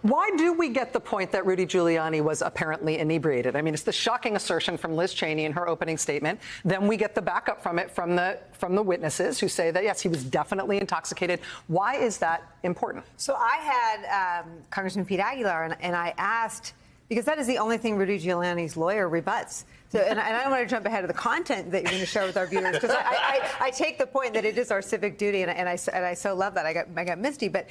Why do we get the point that Rudy Giuliani was apparently inebriated? I mean, it's the shocking assertion from Liz Cheney in her opening statement. Then we get the backup from it from the witnesses who say that, yes, he was definitely intoxicated. Why is that important? So I had Congressman Pete Aguilar, and I asked, because that is the only thing Rudy Giuliani's lawyer rebuts. So, and I don't want to jump ahead of the content that you're going to share with our viewers, because I take the point that it is our civic duty, and I so love that. I got misty, but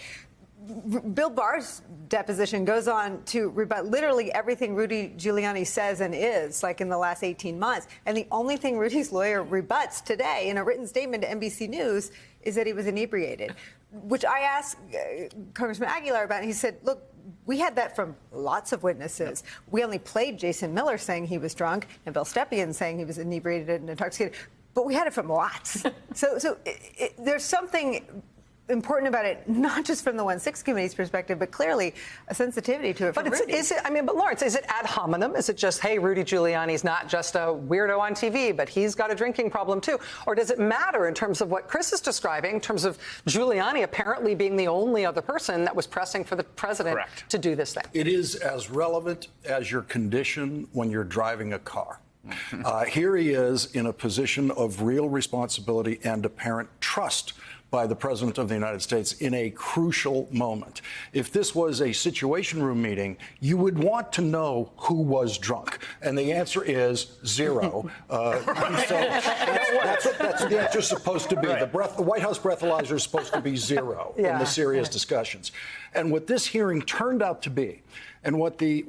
Bill Barr's deposition goes on to rebut literally everything Rudy Giuliani says and is, like in the last 18 months. And the only thing Rudy's lawyer rebuts today in a written statement to NBC News is that he was inebriated, which I asked Congressman Aguilar about, and he said, look, we had that from lots of witnesses. We only played Jason Miller saying he was drunk and Bill Stepien saying he was inebriated and intoxicated, but we had it from lots. So there's something important about it, not just from the 1-6 committee's perspective, but clearly a sensitivity to it from Rudy. But Lawrence, is it ad hominem? Is it just, hey, Rudy Giuliani's not just a weirdo on TV, but he's got a drinking problem too? Or does it matter in terms of what Chris is describing, in terms of Giuliani apparently being the only other person that was pressing for the president to do this thing? It is as relevant as your condition when you're driving a car. Here he is in a position of real responsibility and apparent trust by the President of the United States in a crucial moment. If this was a Situation Room meeting, you would want to know who was drunk. And the answer is zero. So that's what the answer is supposed to be. Right. The White House breathalyzer is supposed to be zero in the serious discussions. And what this hearing turned out to be, and what the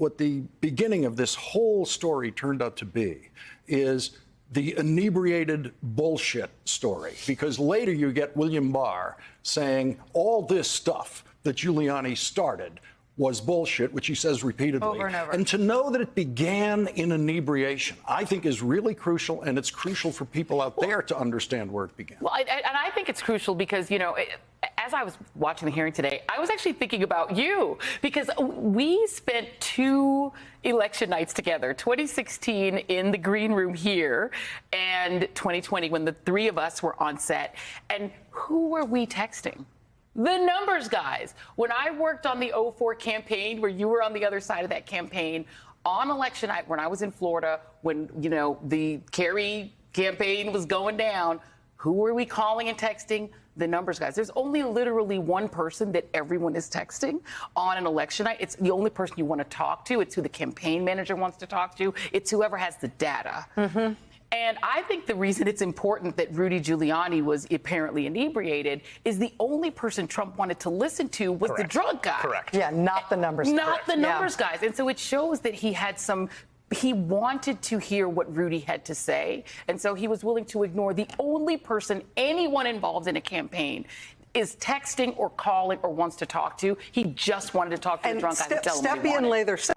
beginning of this whole story turned out to be, is the inebriated bullshit story, because later you get William Barr saying all this stuff that Giuliani started was bullshit, which he says repeatedly. Over and over. And to know that it began in inebriation, I think is really crucial, and it's crucial for people out there to understand where it began. Well, and I think it's crucial because, as I was watching the hearing today, I was actually thinking about you, because we spent 2 election nights together, 2016 in the green room here and 2020 when the 3 of us were on set. And who were we texting? The numbers guys. When I worked on the 04 campaign, where you were on the other side of that campaign, on election night when I was in Florida, when, the Kerry campaign was going down, who were we calling and texting? The numbers guys. There's only literally one person that everyone is texting on an election night. It's the only person you want to talk to. It's who the campaign manager wants to talk to. It's whoever has the data. Mm-hmm. And I think the reason it's important that Rudy Giuliani was apparently inebriated is the only person Trump wanted to listen to was the drunk guy. Correct. Yeah, not the numbers guys. Not the numbers guys. And so it shows that he wanted to hear what Rudy had to say. And so he was willing to ignore the only person anyone involved in a campaign is texting or calling or wants to talk to. He just wanted to talk to the drunk guy to tell him what he wanted. Stepien later said